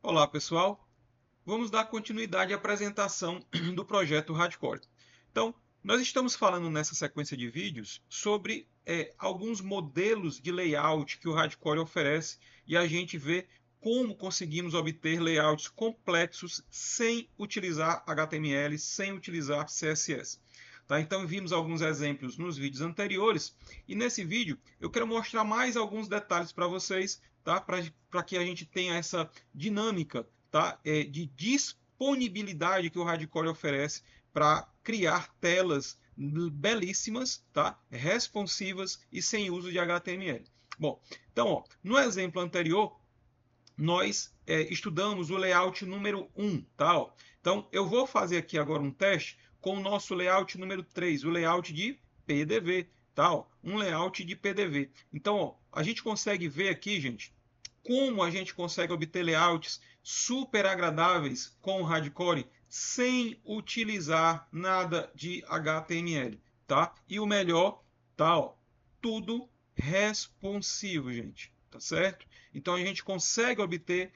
Olá, pessoal. Vamos dar continuidade à apresentação do projeto Hardcore. Então, nós estamos falando nessa sequência de vídeos sobre alguns modelos de layout que o Hardcore oferece e a gente vê como conseguimos obter layouts complexos sem utilizar HTML, sem utilizar CSS. Tá? Então, vimos alguns exemplos nos vídeos anteriores e nesse vídeo eu quero mostrar mais alguns detalhes para vocês, tá? Para que a gente tenha essa dinâmica, tá? De disponibilidade que o Hardcore oferece para criar telas belíssimas, tá? Responsivas e sem uso de HTML. Bom, então, ó, no exemplo anterior, nós estudamos o layout número 1, tá? Ó. Então, eu vou fazer aqui agora um teste com o nosso layout número 3, o layout de PDV, tá? Ó. Um layout de PDV. Então, ó, a gente consegue ver aqui, gente, como a gente consegue obter layouts super agradáveis com o Hardcore sem utilizar nada de HTML, tá? E o melhor, tá? Ó, tudo responsivo, gente, tá certo? Então a gente consegue obter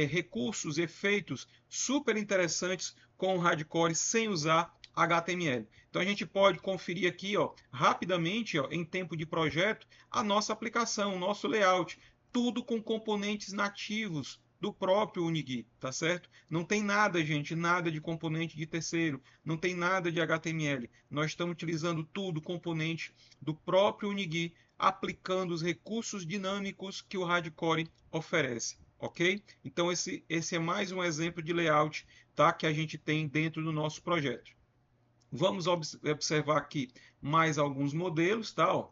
recursos, efeitos super interessantes com o Hardcore sem usar HTML. Então a gente pode conferir aqui, ó, rapidamente, ó, em tempo de projeto, a nossa aplicação, o nosso layout, tudo com componentes nativos do próprio Unigui, tá certo? Não tem nada, gente, nada de componente de terceiro, não tem nada de HTML. Nós estamos utilizando tudo componente do próprio Unigui, aplicando os recursos dinâmicos que o Hardcore oferece, ok? Então esse é mais um exemplo de layout, tá, que a gente tem dentro do nosso projeto. Vamos observar aqui mais alguns modelos, tá? Ó.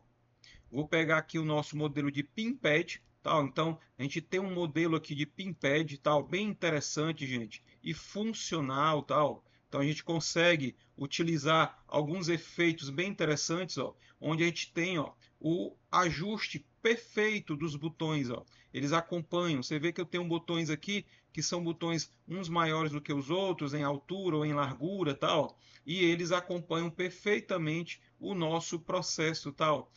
Vou pegar aqui o nosso modelo de PinPad, tal. Então, a gente tem um modelo aqui de PinPad, tal, bem interessante, gente, e funcional, tal. Então, a gente consegue utilizar alguns efeitos bem interessantes, ó, onde a gente tem, ó, o ajuste perfeito dos botões, ó. Eles acompanham. Você vê que eu tenho botões aqui que são botões uns maiores do que os outros, em altura ou em largura, tal, e eles acompanham perfeitamente o nosso processo, tal,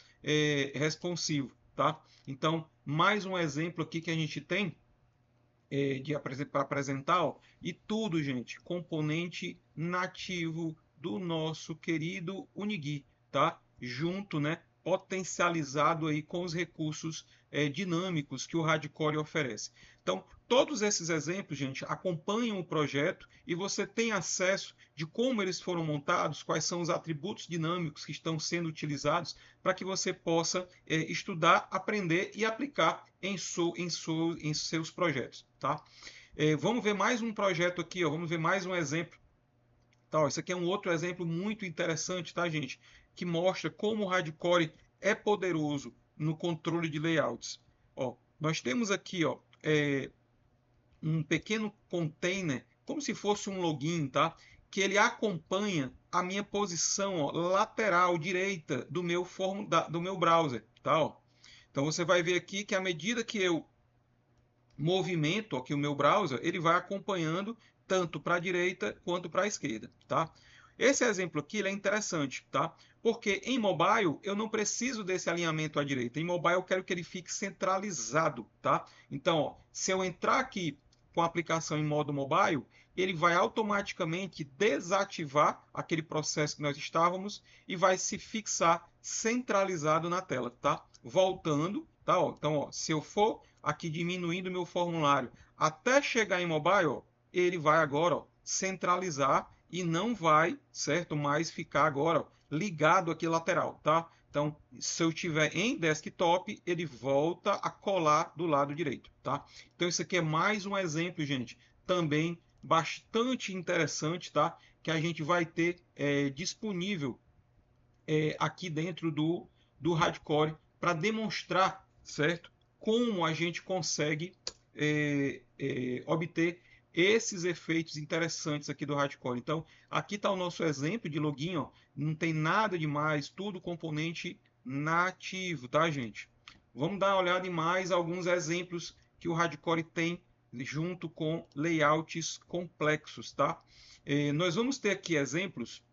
responsivo, tá? Então, mais um exemplo aqui que a gente tem para apresentar, ó, e tudo, gente, componente nativo do nosso querido Unigui, tá? Junto, né? Potencializado aí com os recursos dinâmicos que o Hardcore oferece. Então, todos esses exemplos, gente, acompanham o projeto e você tem acesso de como eles foram montados, quais são os atributos dinâmicos que estão sendo utilizados para que você possa estudar, aprender e aplicar em seus projetos. Tá? Vamos ver mais um projeto aqui, ó, vamos ver mais um exemplo. Tá, ó, esse aqui é um outro exemplo muito interessante, tá, gente? Que mostra como o Hardcore é poderoso no controle de layouts. Ó, nós temos aqui, ó, um pequeno container, como se fosse um login, tá? Que ele acompanha a minha posição, ó, lateral direita do meu browser, tá? Ó. Então você vai ver aqui que à medida que eu movimento aqui o meu browser, ele vai acompanhando tanto para a direita quanto para a esquerda, tá? Esse exemplo aqui é interessante, tá? Porque em mobile eu não preciso desse alinhamento à direita. Em mobile eu quero que ele fique centralizado, tá? Então, ó, se eu entrar aqui com a aplicação em modo mobile, ele vai automaticamente desativar aquele processo que nós estávamos e vai se fixar centralizado na tela, tá? Voltando, tá? Ó, então, ó, se eu for aqui diminuindo o meu formulário até chegar em mobile, ele vai agora, ó, centralizar e não vai, certo, mais ficar agora, ó, ligado aqui lateral, tá? Então, se eu tiver em desktop, ele volta a colar do lado direito, tá? Então, isso aqui é mais um exemplo, gente, também bastante interessante, tá? Que a gente vai ter disponível aqui dentro do Hardcore para demonstrar, certo? Como a gente consegue obter esses efeitos interessantes aqui do Hardcore. Então, aqui está o nosso exemplo de login, ó. Não tem nada demais, tudo componente nativo, tá, gente? Vamos dar uma olhada em mais alguns exemplos que o Hardcore tem junto com layouts complexos, tá? Nós vamos ter aqui exemplos,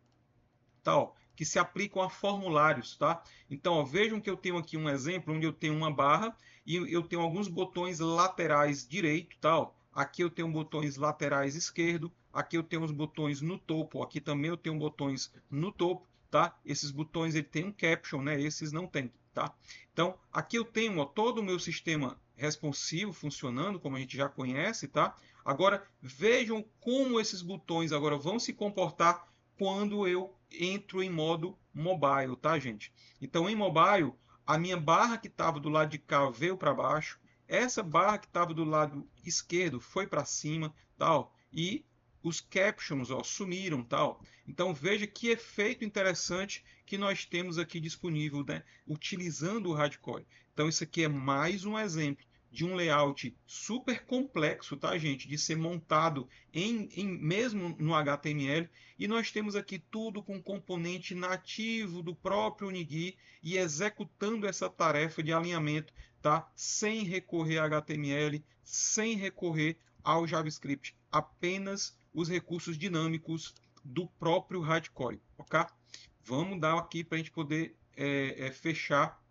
tá, ó, que se aplicam a formulários, tá? Então, ó, vejam que eu tenho aqui um exemplo onde eu tenho uma barra e eu tenho alguns botões laterais direito, tá, ó, aqui eu tenho botões laterais esquerdo, aqui eu tenho os botões no topo, aqui também eu tenho botões no topo, tá? Esses botões ele tem um caption, né? Esses não tem, tá? Então, aqui eu tenho, ó, todo o meu sistema responsivo funcionando, como a gente já conhece, tá? Agora, vejam como esses botões agora vão se comportar quando eu entro em modo mobile, tá, gente? Então, em mobile, a minha barra que estava do lado de cá veio para baixo, essa barra que estava do lado esquerdo foi para cima, tal, e os captions, ó, sumiram, tal. Então, veja que efeito interessante que nós temos aqui disponível, né, utilizando o Hardcore. Então, isso aqui é mais um exemplo de um layout super complexo, tá, gente? De ser montado mesmo no HTML. E nós temos aqui tudo com componente nativo do próprio Unigui e executando essa tarefa de alinhamento, tá? Sem recorrer a HTML, sem recorrer ao JavaScript, apenas os recursos dinâmicos do próprio Hardcore, ok? Vamos dar aqui para a gente poder fechar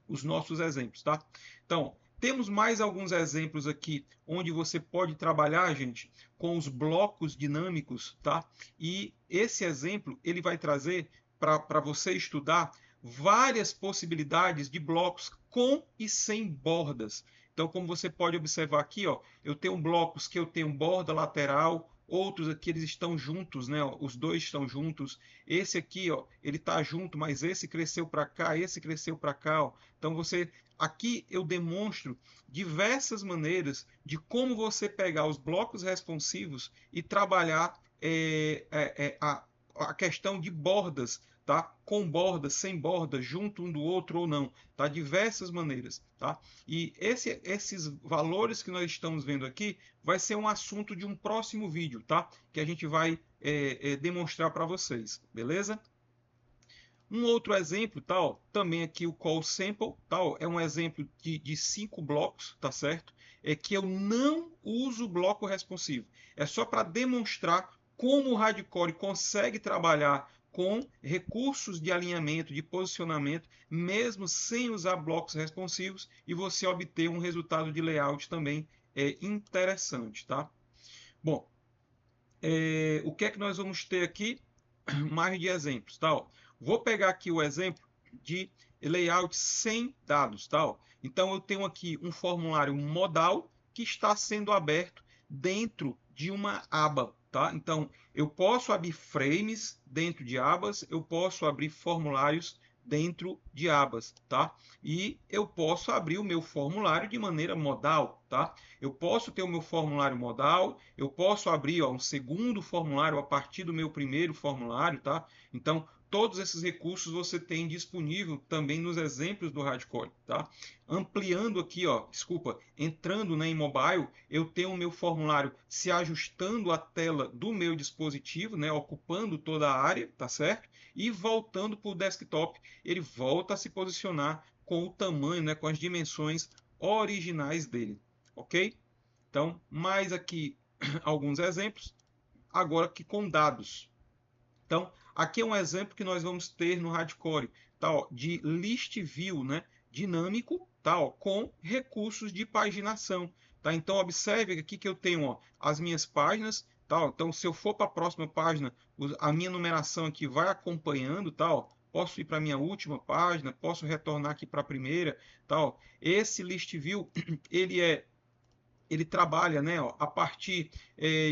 os nossos exemplos, tá? Então, temos mais alguns exemplos aqui onde você pode trabalhar, gente, com os blocos dinâmicos, tá? E esse exemplo ele vai trazer para você estudar várias possibilidades de blocos com e sem bordas. Então, como você pode observar aqui, ó, eu tenho blocos que eu tenho borda lateral, outros aqui eles estão juntos, né? Os dois estão juntos. Esse aqui, ó, ele está junto, mas esse cresceu para cá, esse cresceu para cá, ó. Então aqui eu demonstro diversas maneiras de como você pegar os blocos responsivos e trabalhar a questão de bordas, tá? Com borda, sem borda, junto um do outro ou não, tá? Diversas maneiras, tá? E esses valores que nós estamos vendo aqui vai ser um assunto de um próximo vídeo, tá? Que a gente vai demonstrar para vocês, beleza? Um outro exemplo, tal, também aqui o call sample, tal, é um exemplo de 5 blocos, tá certo? É que eu não uso bloco responsivo. É só para demonstrar como o Hardcore consegue trabalhar com recursos de alinhamento, de posicionamento, mesmo sem usar blocos responsivos, e você obter um resultado de layout também interessante, tá? Bom, o que é que nós vamos ter aqui? Mais de exemplos, tá? Vou pegar aqui o exemplo de layout sem dados, tá? Então eu tenho aqui um formulário modal que está sendo aberto dentro de uma aba, tá? Então eu posso abrir frames dentro de abas, eu posso abrir formulários dentro de abas, tá? E eu posso abrir o meu formulário de maneira modal, tá? Eu posso ter o meu formulário modal, eu posso abrir, ó, um segundo formulário a partir do meu primeiro formulário, tá? Então, todos esses recursos você tem disponível também nos exemplos do Hardcore, tá? Ampliando aqui, ó, desculpa, entrando, né, em mobile, eu tenho o meu formulário se ajustando à tela do meu dispositivo, né, ocupando toda a área, tá certo? E voltando para o desktop, ele volta a se posicionar com o tamanho, né, com as dimensões originais dele, ok? Então, mais aqui alguns exemplos, agora aqui com dados. Então, aqui é um exemplo que nós vamos ter no Hardcore, tá, ó, de list view, né, dinâmico, tá, ó, com recursos de paginação. Tá? Então, observe aqui que eu tenho, ó, as minhas páginas. Tá, ó, então, se eu for para a próxima página, a minha numeração aqui vai acompanhando. Tá, ó, posso ir para a minha última página, posso retornar aqui para a primeira. Tá, ó. Esse list view ele trabalha, né, ó, a partir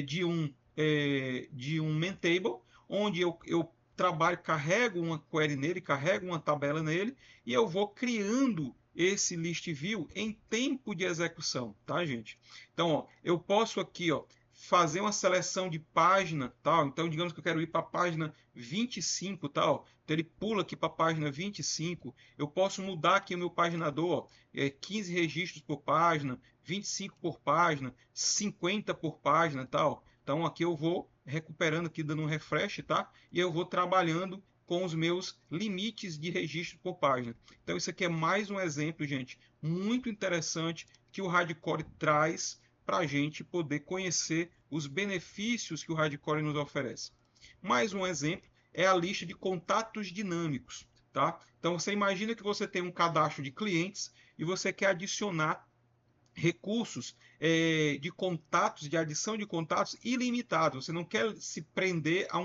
de um main table, onde eu trabalho, carrego uma query nele, carrego uma tabela nele, e eu vou criando esse list view em tempo de execução, tá, gente? Então, ó, eu posso aqui, ó, fazer uma seleção de página, tal. Então, digamos que eu quero ir para a página 25, tal. Então, ele pula aqui para a página 25. Eu posso mudar aqui o meu paginador, ó, 15 registros por página, 25 por página, 50 por página, tal. Então, aqui eu vou recuperando aqui, dando um refresh, tá? E eu vou trabalhando com os meus limites de registro por página. Então, isso aqui é mais um exemplo, gente, muito interessante que o Hardcore traz para a gente poder conhecer os benefícios que o Hardcore nos oferece. Mais um exemplo é a lista de contatos dinâmicos, tá? Então, você imagina que você tem um cadastro de clientes e você quer adicionar recursos de contatos, de adição de contatos ilimitados. Você não quer se prender a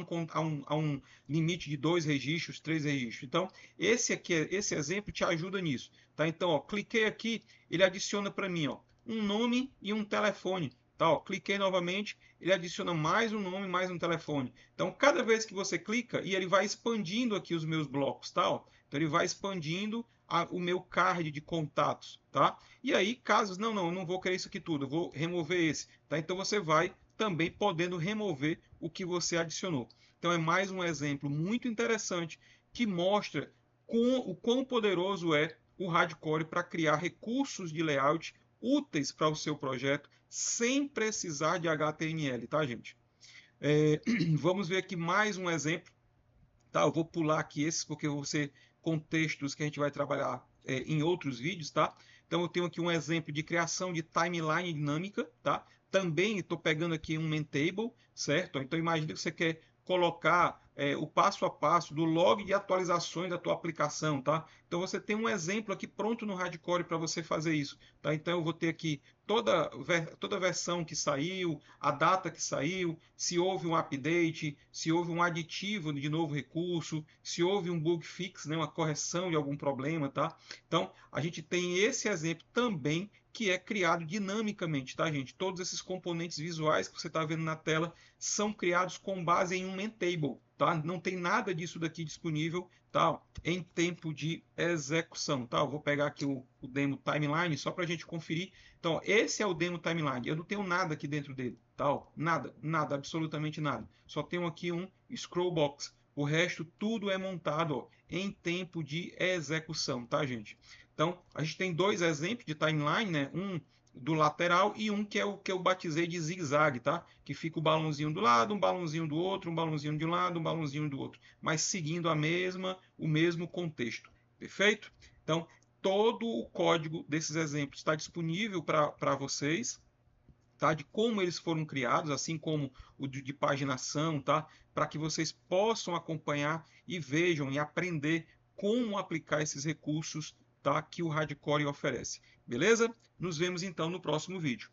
um limite de 2 registros, 3 registros. Então, esse exemplo te ajuda nisso. Tá? Então, ó, cliquei aqui, ele adiciona para mim, ó, um nome e um telefone. Tá, ó, cliquei novamente, ele adiciona mais um nome, mais um telefone. Então, cada vez que você clica, e ele vai expandindo aqui os meus blocos, tá? Ó. Então, ele vai expandindo o meu card de contatos, tá? E aí, casos, não, eu não vou querer isso aqui tudo, eu vou remover esse, tá? Então, você vai também podendo remover o que você adicionou. Então, é mais um exemplo muito interessante que mostra o quão poderoso é o Hardcore para criar recursos de layout úteis para o seu projeto sem precisar de HTML, tá, gente? Vamos ver aqui mais um exemplo. Tá, eu vou pular aqui esses porque vão ser contextos que a gente vai trabalhar em outros vídeos, tá? Então eu tenho aqui um exemplo de criação de timeline dinâmica, tá? Também estou pegando aqui um Mentable, certo? Então imagine que você quer colocar o passo a passo do log de atualizações da tua aplicação, tá? Então você tem um exemplo aqui pronto no Hardcore para você fazer isso, tá? Então eu vou ter aqui toda versão que saiu, a data que saiu, se houve um update, se houve um aditivo de novo recurso, se houve um bug fix, né, uma correção de algum problema, tá? Então, a gente tem esse exemplo também que é criado dinamicamente, tá, gente? Todos esses componentes visuais que você está vendo na tela são criados com base em um Mentable, tá? Não tem nada disso daqui disponível, tá? Em tempo de execução, tá? Eu vou pegar aqui o demo timeline só para a gente conferir. Então, esse é o demo timeline. Eu não tenho nada aqui dentro dele, tá? Nada, nada, absolutamente nada. Só tenho aqui um scroll box. O resto tudo é montado, ó, em tempo de execução, tá, gente? Então, a gente tem dois exemplos de timeline, né? Um do lateral e um que é o que eu batizei de zigue-zague, tá? Que fica o balãozinho do lado, um balãozinho do outro, um balãozinho de um lado, um balãozinho do outro, mas seguindo o mesmo contexto. Perfeito? Então, todo o código desses exemplos está disponível para vocês, tá? De como eles foram criados, assim como o de paginação, tá? Para que vocês possam acompanhar e vejam e aprender como aplicar esses recursos, tá? Que o Hardcore oferece. Beleza? Nos vemos então no próximo vídeo.